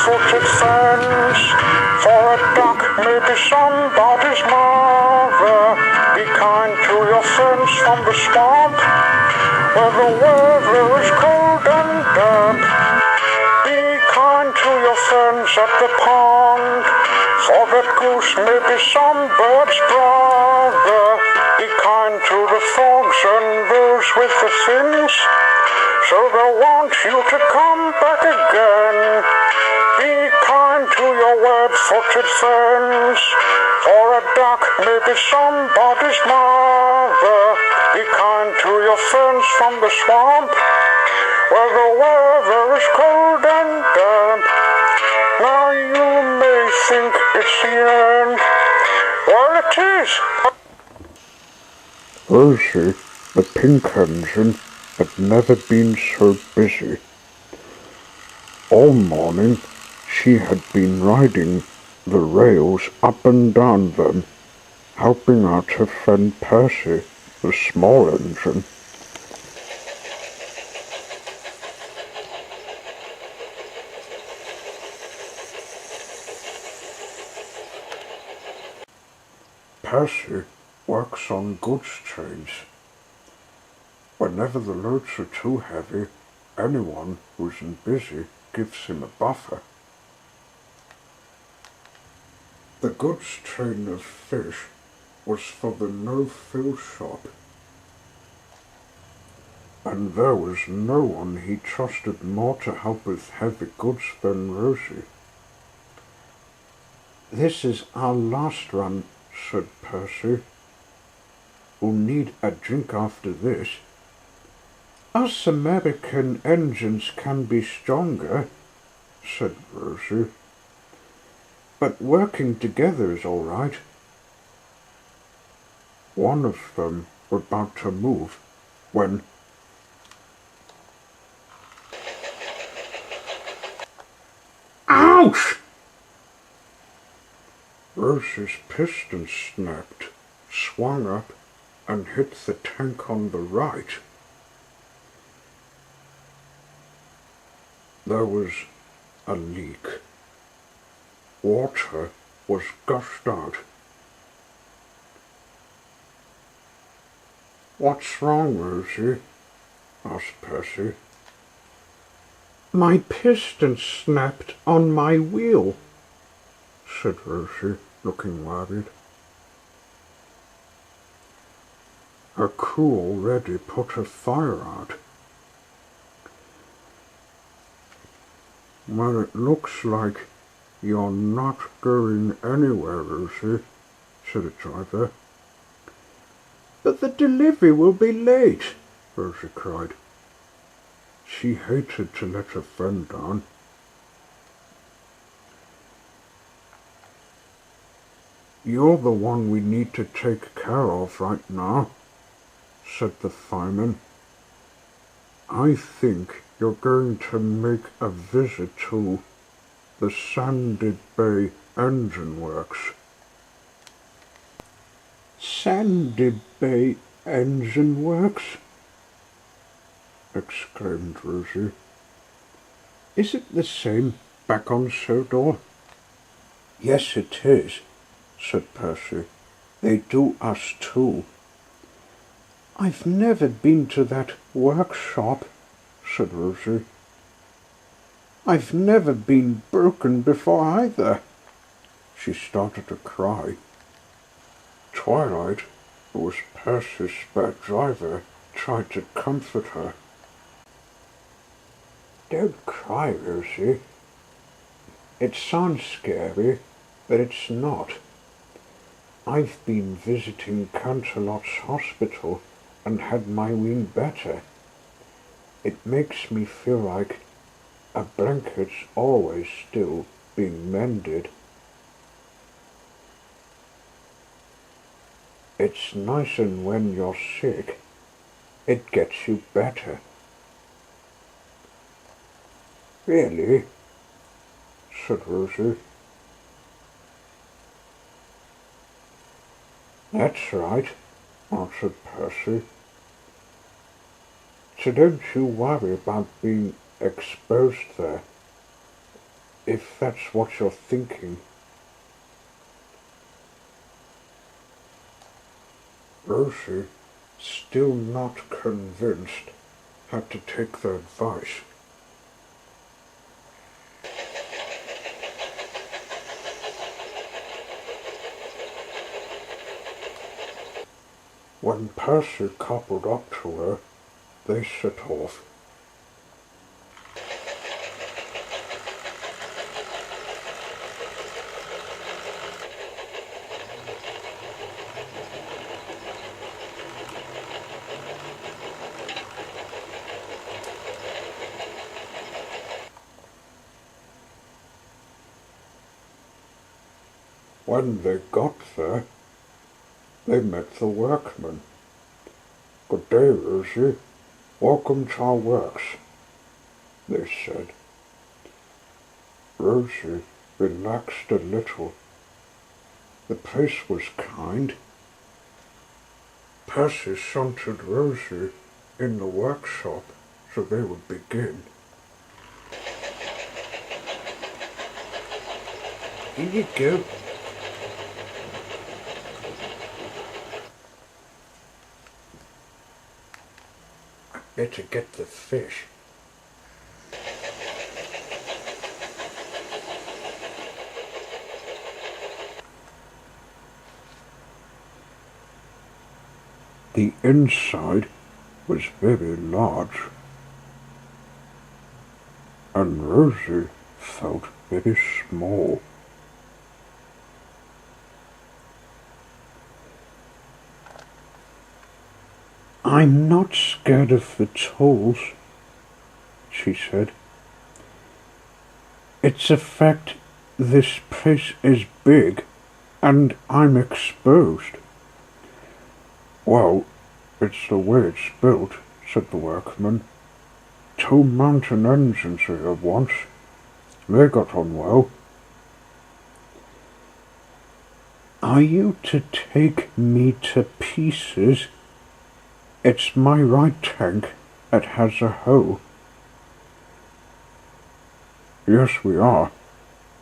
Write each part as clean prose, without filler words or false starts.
web-footed fence. For a duck may be somebody's mother. Be kind to your friends from the swamp, where the weather is cold and damp. Be kind to your friends at the pond, for that goose may be some bird's brother. Be kind to the frogs and those with the fins, so they'll want you to come back again. Be kind to your web-footed friends, for a duck may be somebody's mother. Be kind to your friends from the swamp, where the weather is cold and damp. Now you may think it's the end. Well, it is. Rosie, the pink engine, had never been so busy. All morning she had been riding the rails up and down them, helping out her friend Percy, the small engine. Percy works on goods trains. Whenever the loads are too heavy, anyone who isn't busy gives him a buffer. The goods train of fish was for the no-fill shop, and there was no one he trusted more to help with heavy goods than Rosie. "This is our last run," said Percy. "We'll need a drink after this." "Us American engines can be stronger," said Rosie, "but working together is all right." One of them was about to move when "Ouch!" Rosie's piston snapped, swung up, and hit the tank on the right. There was a leak. Water was gushed out. "What's wrong, Rosie?" asked Percy. "My piston snapped on my wheel," said Rosie, looking worried. Her crew already put a fire out. "Well, it looks like you're not going anywhere, Rosie," said the driver. "But the delivery will be late," Rosie cried. She hated to let her friend down. "You're the one we need to take care of right now," said the fireman. "I think you're going to make a visit to the Sandy Bay Engine Works." "Sandy Bay Engine Works?" exclaimed Rosie. "Is it the same back on Sodor?" "Yes, it is," said Percy. "They do us too." "I've never been to that workshop," said Rosie. "I've never been broken before either." She started to cry. Twilight, who was Percy's spare driver, tried to comfort her. "Don't cry, Rosie. It sounds scary, but it's not. I've been visiting Canterlot's hospital and had my wing better. It makes me feel like a blanket's always still being mended. It's nice, and when you're sick, it gets you better." "Really?" said Rosie. "That's right," answered Percy. "So don't you worry about being exposed there. if that's what you're thinking. Rosie, still not convinced, had to take the advice. When Percy coupled up to her, they set off. When they got there, they met the workmen. "Good day, Rosie. Welcome to our works," they said. Rosie relaxed a little. The place was kind. Percy sauntered Rosie in the workshop so they would begin. "Here you go." "Better get the fish." The inside was very large, and Rosie felt very small. "I'm not scared of the tools," she said. "It's a fact this place is big and I'm exposed." "Well, it's the way it's built," said the workman. "Two mountain engines here once. They got on well." "Are you to take me to pieces? It's my right tank that has a hole." "Yes, we are.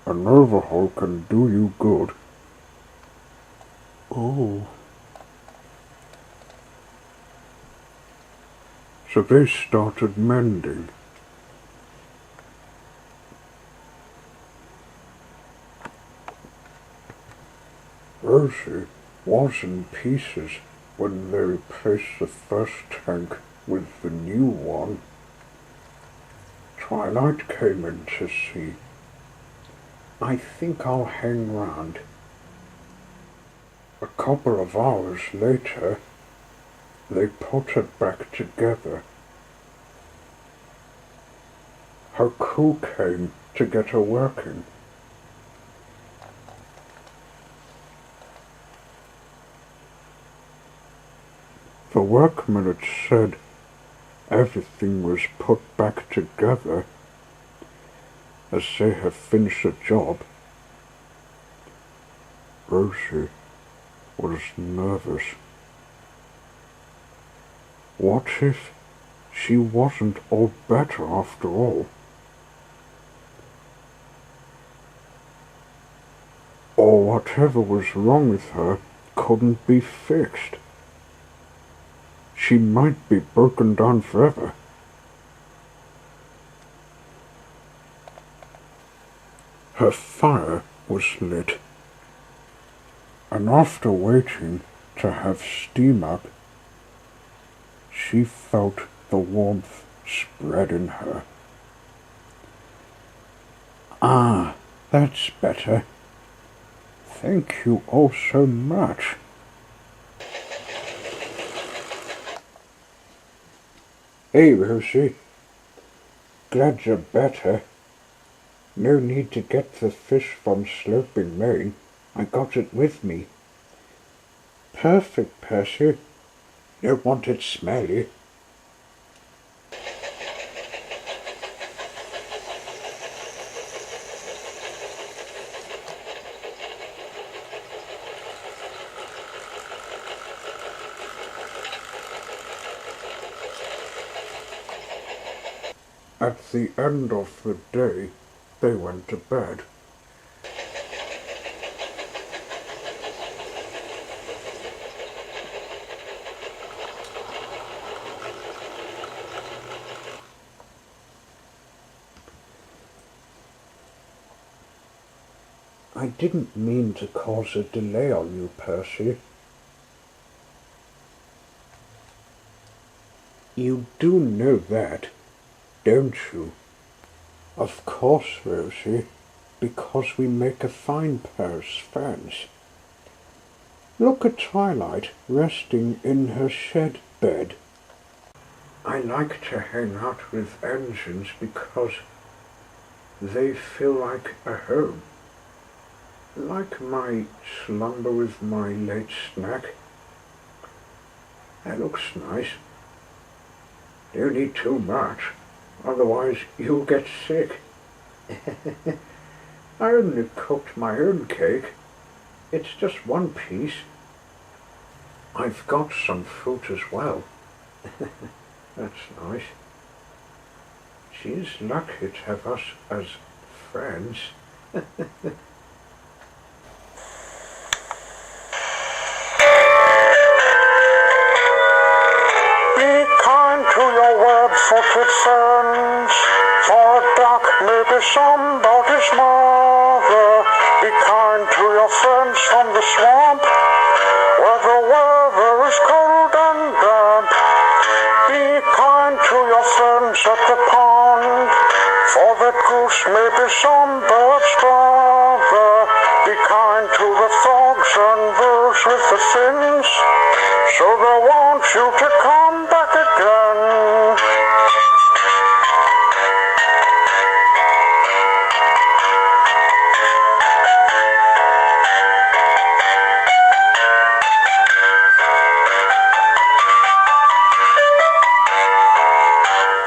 An overhaul can do you good." "Oh." So they started mending. Rosie was in pieces when they replaced the first tank with the new one. Twilight came in to see. "I think I'll hang round." A couple of hours later, they put it back together. Her crew came to get her working. The workmen had said everything was put back together as they have finished the job. Rosie was nervous. What if she wasn't all better after all? Or whatever was wrong with her couldn't be fixed. She might be broken down forever. Her fire was lit, and after waiting to have steam up, she felt the warmth spread in her. "Ah, that's better. Thank you all so much." "Hey, Rosie. Glad you're better. No need to get the fish from Sloping Main. I got it with me." "Perfect, Percy. Don't want it smelly." At the end of the day, They went to bed. I didn't mean to cause a delay on you, Percy. You do know that, don't you? Of course, Rosie, because we make a fine pair of friends. Look at Twilight resting in her shed bed. I like to hang out with engines because they feel like a home. Like my slumber with my late snack. That looks nice. Don't eat too much, otherwise you'll get sick. I only cooked my own cake. It's just one piece. I've got some fruit as well. That's nice. She's lucky to have us as friends. To your web-footed friends, for a duck may be somebody's mother. Be kind to your friends from the swamp, where the weather is cold and damp. Be kind to your friends at the pond, for that goose may be some bird's brother. Be kind to the frogs and those with the fins, so they want you to come back again.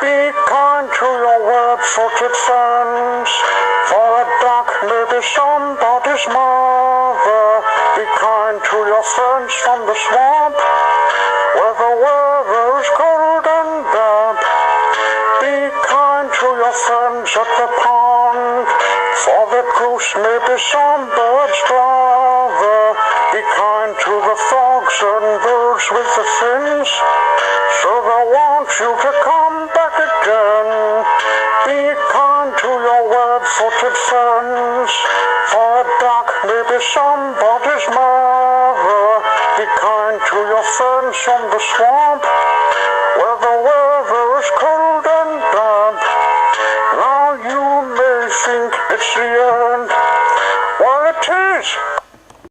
Be kind to your web-footed friends, for a duck may be somebody's mother. Be kind to your friends from the swamp, where the weather is cold and damp. Be kind to your friends at the pond, for the goose may be some bird's brother. Be kind to the frogs and birds with the fins, so they want you to come back again. Be kind to your web-footed friends, for a duck may be somebody's mother. Be kind to your friends from the swamp, where the weather is cold and damp. Now you may think